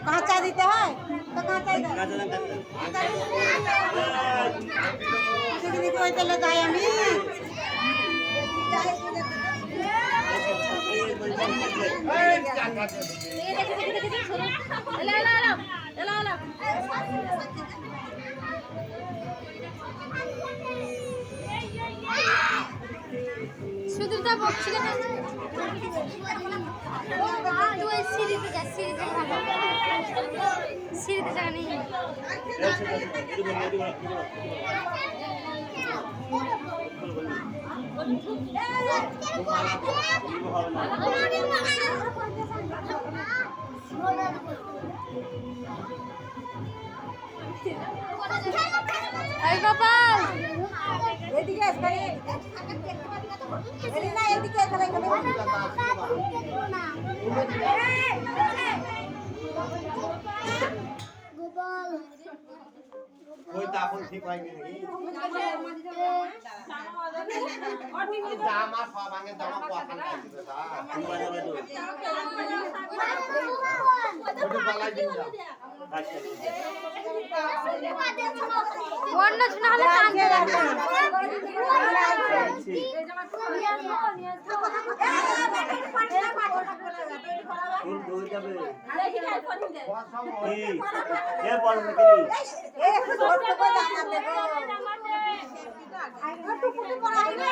কাঁচা দিতে হয় তো কাঁচাই পিকনিক ওই তেলে যাই আমি সুদূরটা বকছিল না তুই সিঁড়িতে যা সিঁড়িতে সিঁড়িতে জায়গা নেই আরে বাবা এদিকে আসবে এদিকে এদিকে খেলা খেলে গোপাল ওই তাপন ঠিক হয় কি নাকি জামা সব আগে জামা কোয়াখান খাইছি তো দা ওটা পালাই দিন যা অন্য শোনা হলে কাঁদবে ফুল দই যাবে এ বল না কি এ ছোট করে জামা দেবো একটু ফুটি পড়া দিবে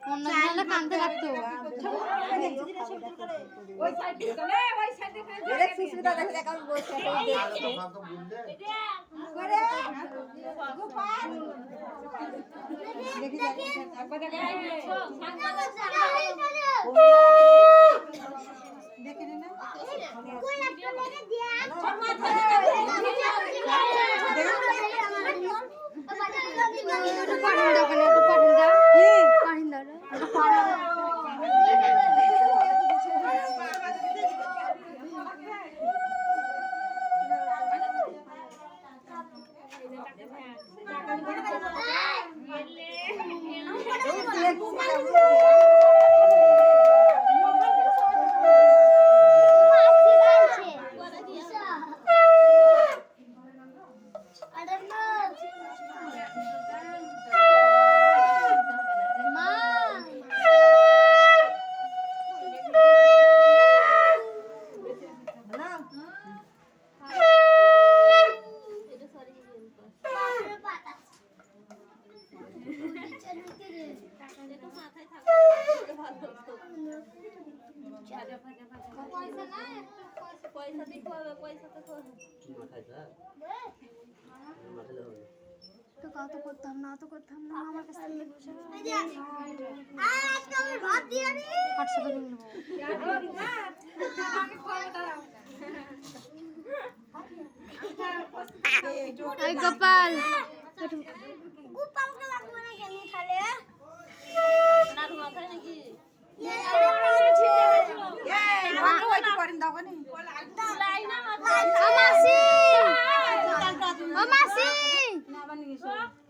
অন্য শোনা কাঁদতে লাগতো তো করতাম না আমার কাছে গোপাল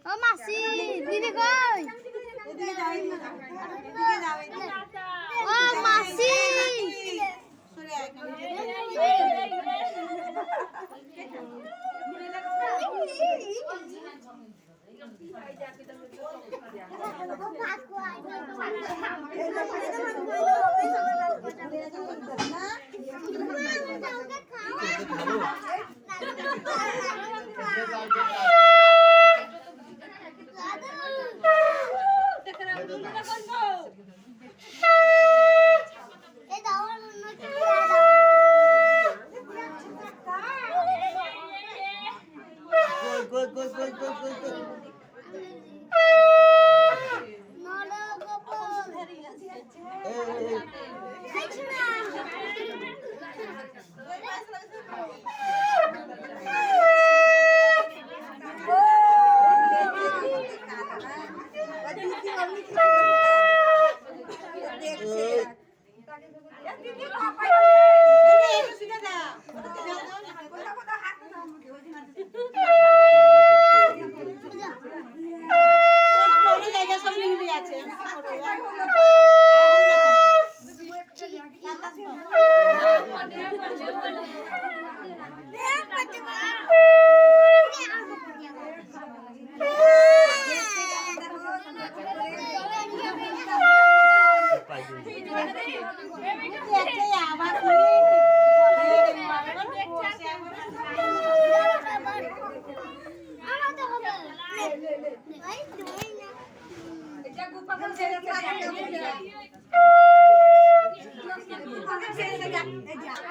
ও মাসি দিদি কই ও মাসি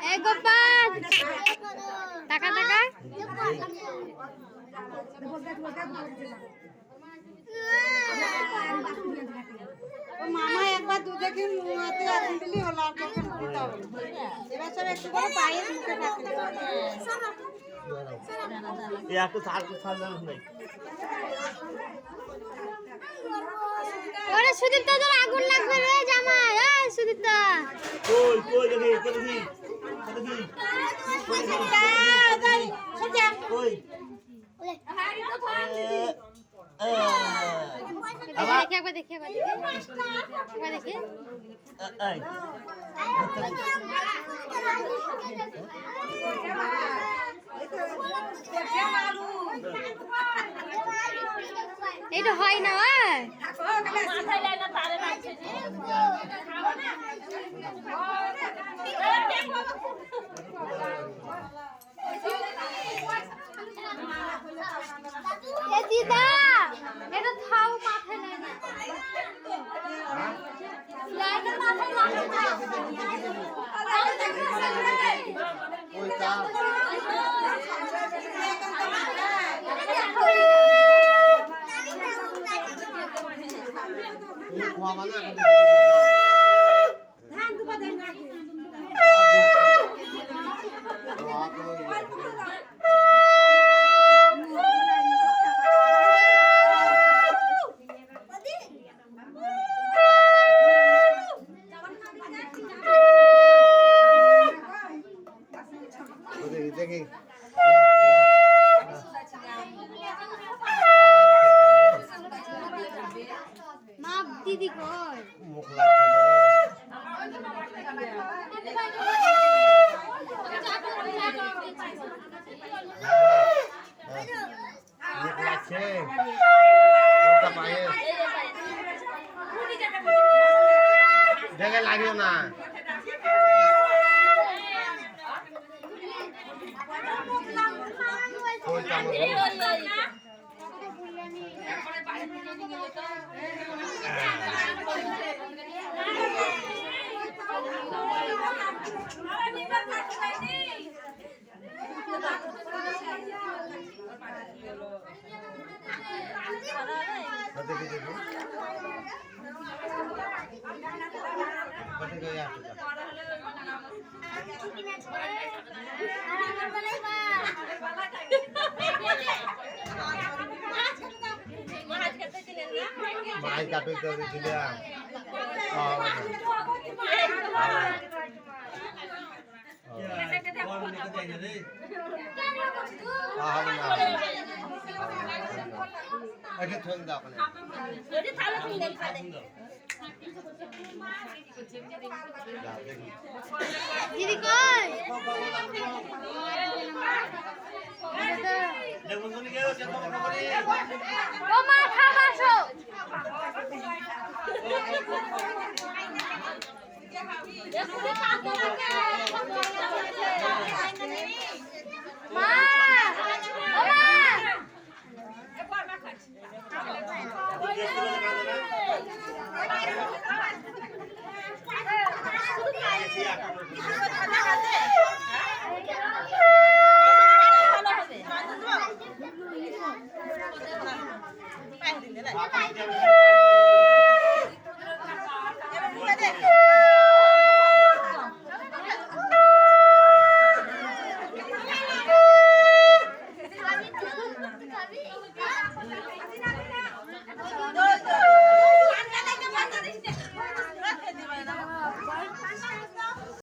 এই গোপাল টাকা টাকা মামা একবার দুধে কি মুখে আগুন দিলি হলো আর কখন দিতে হবে এবার সব একটু করে পায়ের মুখে রাখতে একটু ছাড় নাই ওরে সুদীপ্তা তোর আগুন লাগবে রে জামাই এই সুদীপ্তা কই দেখি কই দেখি একবার দেখি এই এটা হয় না দিদা এটা থাও মাথায় নেই না ওই তা খোয়া মানে দেখি মা দিদি কই মুখ লাগছে মুখ লাগছে কোনটা পায়ে দেখে লাগিও না কোই চামচ দেখি দেখি কত গয়া মাই কাটে তো দিলা এটা ঠন দাও না দিদি কই ও মা খাবাসো মা ও মা